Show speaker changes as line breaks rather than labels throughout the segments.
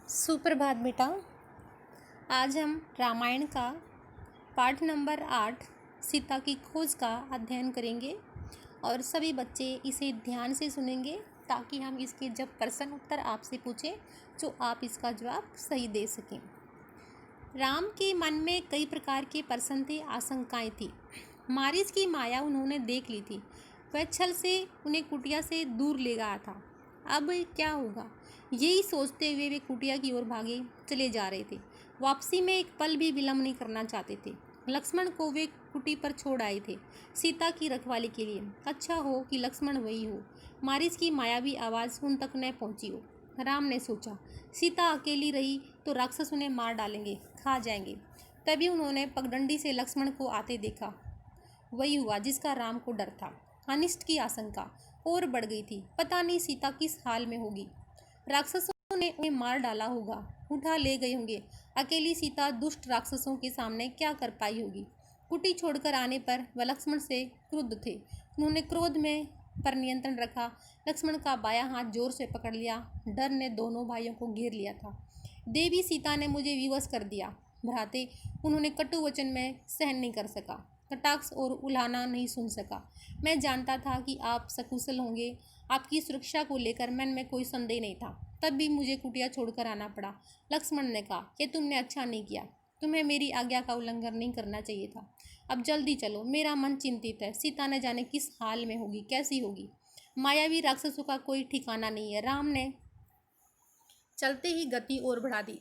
सुप्रभात बेटा। आज हम रामायण का पाठ नंबर 8 सीता की खोज का अध्ययन करेंगे और सभी बच्चे इसे ध्यान से सुनेंगे ताकि हम इसके जब प्रश्न उत्तर आपसे पूछें तो आप इसका जवाब सही दे सकें। राम के मन में कई प्रकार के प्रश्न थे, आशंकाएं थी। मारीच की माया उन्होंने देख ली थी। वह छल से उन्हें कुटिया से दूर ले गया था। अब क्या होगा, यही सोचते हुए वे कुटिया की ओर भागे चले जा रहे थे। वापसी में एक पल भी विलंब नहीं करना चाहते थे। लक्ष्मण को वे कुटी पर छोड़ आए थे सीता की रखवाली के लिए। अच्छा हो कि लक्ष्मण वही हो, मारीच की मायावी आवाज़ उन तक न पहुंची हो। राम ने सोचा, सीता अकेली रही तो राक्षस उन्हें मार डालेंगे, खा जाएंगे। तभी उन्होंने पगडंडी से लक्ष्मण को आते देखा। वही हुआ जिसका राम को डर था। अनिष्ट की आशंका और बढ़ गई थी। पता नहीं सीता किस हाल में होगी। राक्षसों ने उन्हें मार डाला होगा, उठा ले गए होंगे। अकेली सीता दुष्ट राक्षसों के सामने क्या कर पाई होगी। कुटी छोड़कर आने पर वह लक्ष्मण से क्रुद्ध थे। उन्होंने क्रोध में पर नियंत्रण रखा। लक्ष्मण का बायां हाथ जोर से पकड़ लिया। डर ने दोनों भाइयों को घेर लिया था। देवी सीता ने मुझे विवश कर दिया। भ्राते उन्होंने कटु वचन में सहन नहीं कर सका, कटाक्ष और उलाहना नहीं सुन सका। मैं जानता था कि आप सकुशल होंगे। आपकी सुरक्षा को लेकर मन में कोई संदेह नहीं था। तब भी मुझे कुटिया छोड़कर आना पड़ा। लक्ष्मण ने कहा, यह तुमने अच्छा नहीं किया। तुम्हें मेरी आज्ञा का उल्लंघन नहीं करना चाहिए था। अब जल्दी चलो, मेरा मन चिंतित है। सीता न जाने किस हाल में होगी, कैसी होगी। मायावी राक्षसों का कोई ठिकाना नहीं है। राम ने चलते ही गति और बढ़ा दी।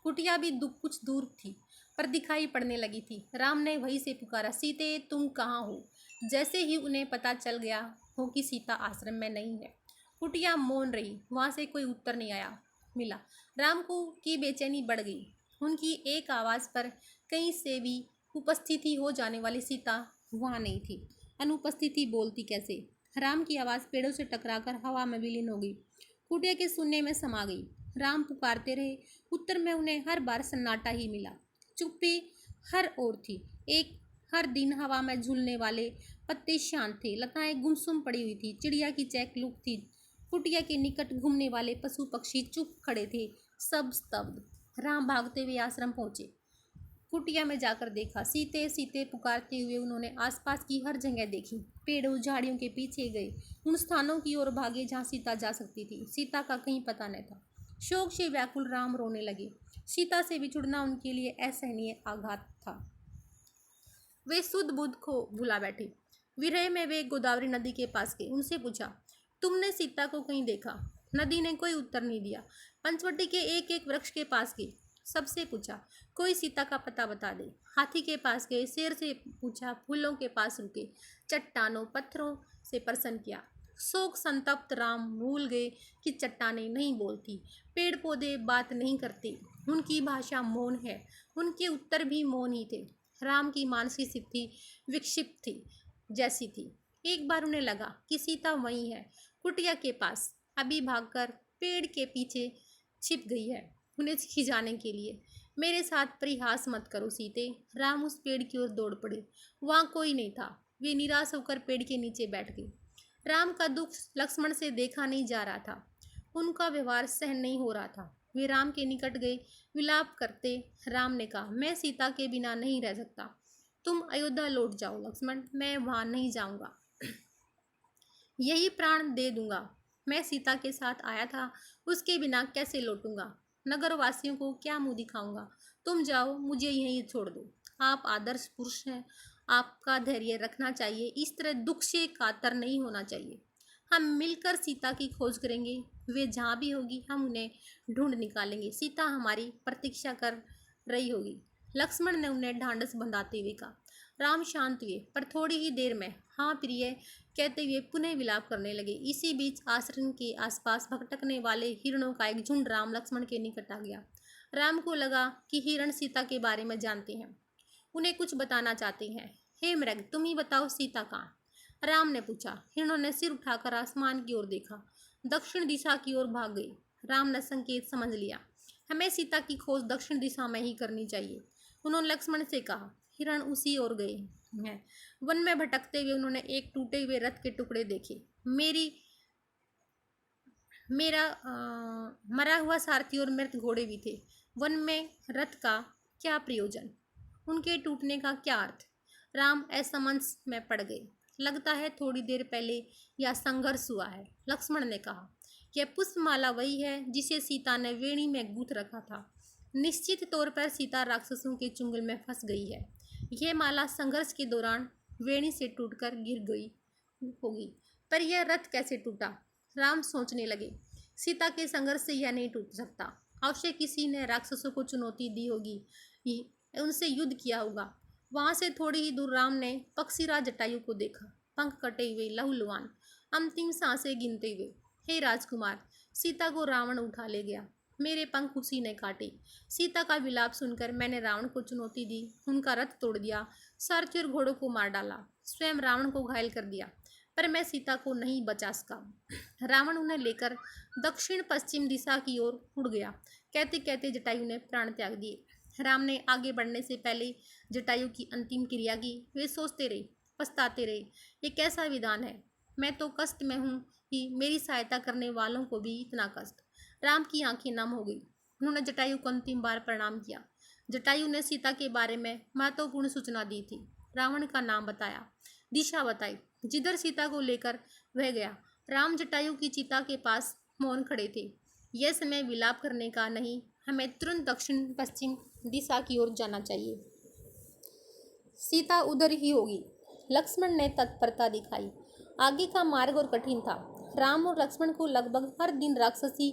कुटिया भी कुछ दूर थी पर दिखाई पड़ने लगी थी। राम ने वहीं से पुकारा, सीते तुम कहाँ हो। जैसे ही उन्हें पता चल गया हो कि सीता आश्रम में नहीं है, कुटिया मौन रही। वहां से कोई उत्तर नहीं आया मिला। राम को की बेचैनी बढ़ गई। उनकी एक आवाज़ पर कहीं से भी उपस्थिति हो जाने वाली सीता वहाँ नहीं थी। अनुपस्थिति बोलती कैसे। राम की आवाज़ पेड़ों से टकराकर हवा में विलीन हो गई, कुटिया के सुनने में समा गई। राम पुकारते रहे, उत्तर में उन्हें हर बार सन्नाटा ही मिला। चुप्पी हर ओर थी। एक हर दिन हवा में झूलने वाले पत्ते शांत थे, लताएं गुमसुम पड़ी हुई थी, चिड़िया की चहक थी। कुटिया के निकट घूमने वाले पशु पक्षी चुप खड़े थे, सब स्तब्ध। राम भागते हुए आश्रम पहुंचे। कुटिया में जाकर देखा। सीते सीते पुकारते हुए उन्होंने आसपास की हर जगह देखी। पेड़ों झाड़ियों के पीछे गए, उन स्थानों की ओर भागे जहाँ सीता जा सकती थी। सीता का कहीं पता न था। शोक से व्याकुल राम रोने लगे। सीता से बिछुड़ना उनके लिए असहनीय आघात था। वे सुध बुध को भुला बैठे। विरह में वे गोदावरी नदी के पास गए। उनसे पूछा, तुमने सीता को कहीं देखा। नदी ने कोई उत्तर नहीं दिया। पंचवटी के एक एक वृक्ष के पास गए। सबसे पूछा, कोई सीता का पता बता दे। हाथी के पास गए, शेर से पूछा, फूलों के पास रुके, चट्टानों पत्थरों से प्रसन्न किया। शोक संतप्त राम भूल गए कि चट्टानें नहीं बोलती, पेड़ पौधे बात नहीं करते, उनकी भाषा मौन है। उनके उत्तर भी मौन ही थे। राम की मानसिक स्थिति विक्षिप्त थी जैसी थी। एक बार उन्हें लगा कि सीता वहीं है, कुटिया के पास, अभी भागकर पेड़ के पीछे छिप गई है उन्हें खिंचाने के लिए। मेरे साथ परिहास मत करो सीते। राम उस पेड़ की ओर दौड़ पड़े। वहाँ कोई नहीं था। वे निराश होकर पेड़ के नीचे बैठ गए। राम का दुख लक्ष्मण से देखा नहीं जा रहा था। उनका व्यवहार सहन नहीं हो रहा था। वे राम के निकट गए। विलाप करते राम ने कहा, मैं सीता के बिना नहीं रह सकता। तुम अयोध्या लौट जाओ लक्ष्मण, मैं वहां नहीं जाऊंगा। यही प्राण दे दूंगा। मैं सीता के साथ आया था, उसके बिना कैसे लौटूंगा। नगर वासियों को क्या मुंह दिखाऊंगा। तुम जाओ, मुझे यहीं छोड़ दो। आप आदर्श पुरुष हैं, आपका धैर्य रखना चाहिए। इस तरह दुख से कातर नहीं होना चाहिए। हम मिलकर सीता की खोज करेंगे। वे जहाँ भी होगी हम उन्हें ढूंढ निकालेंगे। सीता हमारी प्रतीक्षा कर रही होगी। लक्ष्मण ने उन्हें ढांढस बंधाते हुए कहा। राम शांत हुए, पर थोड़ी ही देर में हाँ प्रिय कहते हुए पुनः विलाप करने लगे। इसी बीच आश्रम के आसपास भटकने वाले हिरणों का एक झुंड राम लक्ष्मण के निकट आ गया। राम को लगा कि हिरण सीता के बारे में जानते हैं, उन्हें कुछ बताना चाहते हैं। हे मृग, तुम ही बताओ सीता कहाँ। राम ने पूछा। हिरणों ने सिर उठाकर आसमान की ओर देखा, दक्षिण दिशा की ओर भाग गए। राम ने संकेत समझ लिया। हमें सीता की खोज दक्षिण दिशा में ही करनी चाहिए। उन्होंने लक्ष्मण से कहा। हिरण उसी ओर गए हैं। वन में भटकते हुए उन्होंने एक टूटे हुए रथ के टुकड़े देखे। मेरी मरा हुआ सारथी और मृत घोड़े भी थे। वन में रथ का क्या प्रयोजन, उनके टूटने का क्या अर्थ। राम असमंजस में पड़ गए। लगता है थोड़ी देर पहले यह संघर्ष हुआ है। लक्ष्मण ने कहा, यह पुष्पमाला वही है जिसे सीता ने वेणी में गूंथ रखा था। निश्चित तौर पर सीता राक्षसों के चुंगल में फंस गई है। यह माला संघर्ष के दौरान वेणी से टूटकर गिर गई होगी। पर यह रथ कैसे टूटा? राम सोचने लगे। सीता के संघर्ष से यह नहीं टूट सकता। अवश्य किसी ने राक्षसों को चुनौती दी होगी, उनसे युद्ध किया होगा। वहां से थोड़ी ही दूर राम ने पक्षीराज जटायु को देखा, पंख कटे हुए, लहूलुहान, अंतिम सांसें गिनते हुए। हे राजकुमार, सीता को रावण उठा ले गया। मेरे पंख उसी ने काटे। सीता का विलाप सुनकर मैंने रावण को चुनौती दी, उनका रथ तोड़ दिया, सारथी और घोड़ों को मार डाला, स्वयं रावण को घायल कर दिया, पर मैं सीता को नहीं बचा सका। रावण उन्हें लेकर दक्षिण पश्चिम दिशा की ओर उड़ गया। कहते कहते जटायु ने प्राण त्याग दिए। राम ने आगे बढ़ने से पहले जटायु की अंतिम क्रिया की। वे सोचते रहे, पछताते रहे, ये कैसा विधान है। मैं तो कष्ट में हूँ कि मेरी सहायता करने वालों को भी इतना कष्ट। राम की आंखें नम हो गई। उन्होंने जटायु को अंतिम बार प्रणाम किया। जटायु ने सीता के बारे में महत्वपूर्ण सूचना दी थी। रावण का नाम बताया, दिशा बताई, जिधर सीता को लेकर वह गया। राम जटायु की चिता के पास मौन खड़े थे। यह समय विलाप करने का नहीं, हमें तुरंत दक्षिण पश्चिम दिशा की ओर जाना चाहिए। सीता उधर ही होगी। लक्ष्मण ने तत्परता दिखाई। आगे का मार्ग और कठिन था। राम और लक्ष्मण को लगभग हर दिन राक्षसी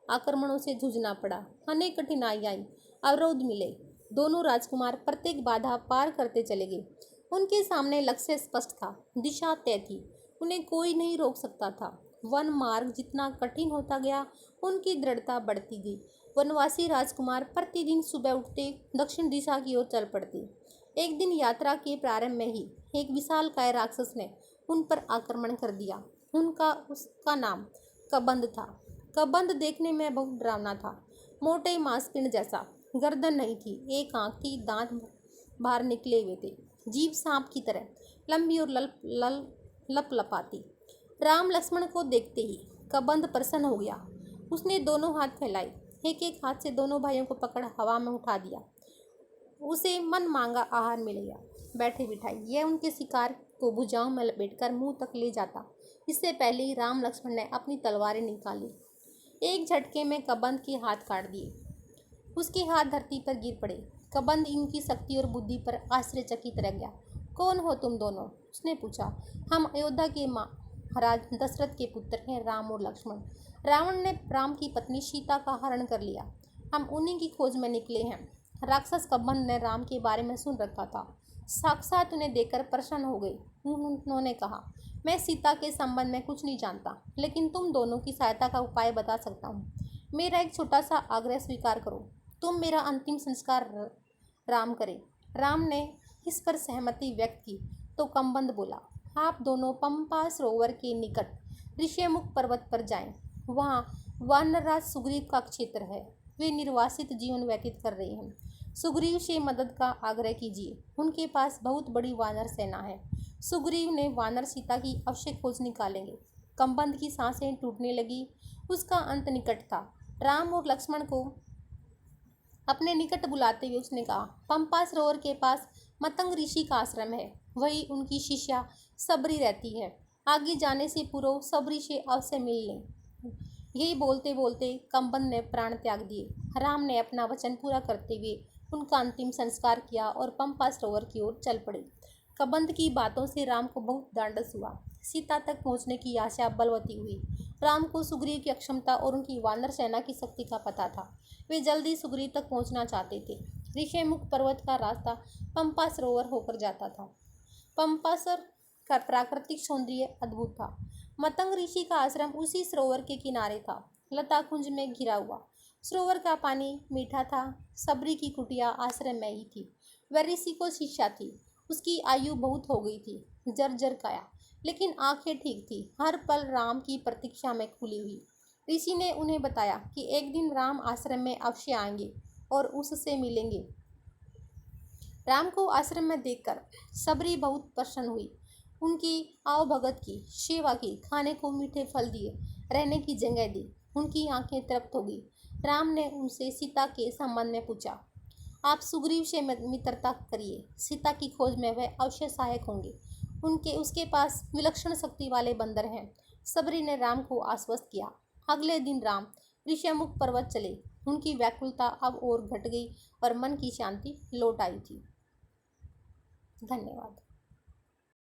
आक्रमणों से जूझना पड़ा। अनेक कठिनाई आई, अवरोध मिले। दोनों राजकुमार प्रत्येक बाधा पार करते चले गए। उनके सामने लक्ष्य स्पष्ट था, दिशा तय थी, उन्हें कोई नहीं रोक सकता था। वन मार्ग जितना कठिन होता गया, उनकी दृढ़ता बढ़ती गई। वनवासी राजकुमार प्रतिदिन सुबह उठते दक्षिण दिशा की ओर चल पड़ते। एक दिन यात्रा के प्रारंभ में ही एक विशालकाय राक्षस ने उन पर आक्रमण कर दिया। उसका नाम कबंध था। कबंध देखने में बहुत डरावना था। मोटे मांसपिंड जैसा, गर्दन नहीं थी, एक आंख थी, दांत बाहर निकले हुए थे, जीभ सांप की तरह लंबी और लपलपाती। राम लक्ष्मण को देखते ही कबंध प्रसन्न हो गया। उसने दोनों हाथ फैलाए, एक एक हाथ से दोनों भाइयों को पकड़ हवा में उठा दिया। उसे मन मांगा आहार मिल गया। बैठे बिठाई यह उनके शिकार को भुजाओं में लपेटकर मुंह तक ले जाता। इससे पहले ही राम लक्ष्मण ने अपनी तलवारें निकाली। एक झटके में कबंध के हाथ काट दिए। उसके हाथ धरती पर गिर पड़े। कबंध इनकी शक्ति और बुद्धि पर आश्चर्यचकित रह गया। कौन हो तुम दोनों? उसने पूछा। हम अयोध्या के महाराज दशरथ के पुत्र हैं, राम और लक्ष्मण। रावण ने राम की पत्नी सीता का हरण कर लिया। हम उन्हीं की खोज में निकले हैं। राक्षस कबंध ने राम के बारे में सुन रखा था। साक्षात उन्हें देखकर प्रसन्न हो गए। उन्होंने कहा, मैं सीता के संबंध में कुछ नहीं जानता, लेकिन तुम दोनों की सहायता का उपाय बता सकता हूँ। मेरा एक छोटा सा आग्रह स्वीकार करो। तुम मेरा अंतिम संस्कार राम करे। राम ने इस पर सहमति व्यक्त की तो कबंध बोला, आप दोनों पंपा सरोवर के निकट ऋष्यमुख पर्वत पर जाएं। वहाँ वानरराज सुग्रीव का क्षेत्र है। वे निर्वासित जीवन व्यतीत कर रहे हैं। सुग्रीव से मदद का आग्रह कीजिए। उनके पास बहुत बड़ी वानर सेना है। सुग्रीव ने वानर सीता की अवश्य खोज निकालेंगे। कबंध की सांसें टूटने लगी। उसका अंत निकट था। राम और लक्ष्मण को अपने निकट बुलाते हुए उसने कहा, पंपा सरोवर के पास मतंग ऋषि का आश्रम है। वही उनकी शिष्या सबरी रहती है। आगे जाने से पूर्व सबरी से अवश्य मिल लें। यही बोलते बोलते कबंध ने प्राण त्याग दिए। राम ने अपना वचन पूरा करते हुए उनका अंतिम संस्कार किया और पंपा सरोवर की ओर चल पड़े। कबंध की बातों से राम को बहुत ढांढस हुआ। सीता तक पहुंचने की आशा बलवती हुई। राम को सुग्रीव की अक्षमता और उनकी वानर सेना की शक्ति का पता था। वे जल्दी सुग्रीव तक पहुंचना चाहते थे। ऋष्यमुख पर्वत का रास्ता पंपा सरोवर होकर जाता था। पंपासर का प्राकृतिक सौंदर्य अद्भुत था। मतंग ऋषि का आश्रम उसी सरोवर के किनारे था, लता कुंज में घिरा हुआ। सरोवर का पानी मीठा था। सबरी की कुटिया आश्रम में ही थी। वह ऋषि को शिष्या थी। उसकी आयु बहुत हो गई थी, जर्जर काया, लेकिन आंखें ठीक थी, हर पल राम की प्रतीक्षा में खुली हुई। ऋषि ने उन्हें बताया कि एक दिन राम आश्रम में अवश्य आएंगे और उससे मिलेंगे। राम को आश्रम में देखकर सबरी बहुत प्रसन्न हुई। उनकी आवभगत की, सेवा की, खाने को मीठे फल दिए, रहने की जगह दी। उनकी आंखें तृप्त हो गई। राम ने उनसे सीता के संबंध में पूछा। आप सुग्रीव से मित्रता करिए, सीता की खोज में वह अवश्य सहायक होंगे। उसके पास विलक्षण शक्ति वाले बंदर हैं। सबरी ने राम को आश्वस्त किया। अगले दिन राम ऋषिमुख पर्वत चले। उनकी व्याकुलता अब और घट गई और मन की शांति लौट आई थी। धन्यवाद।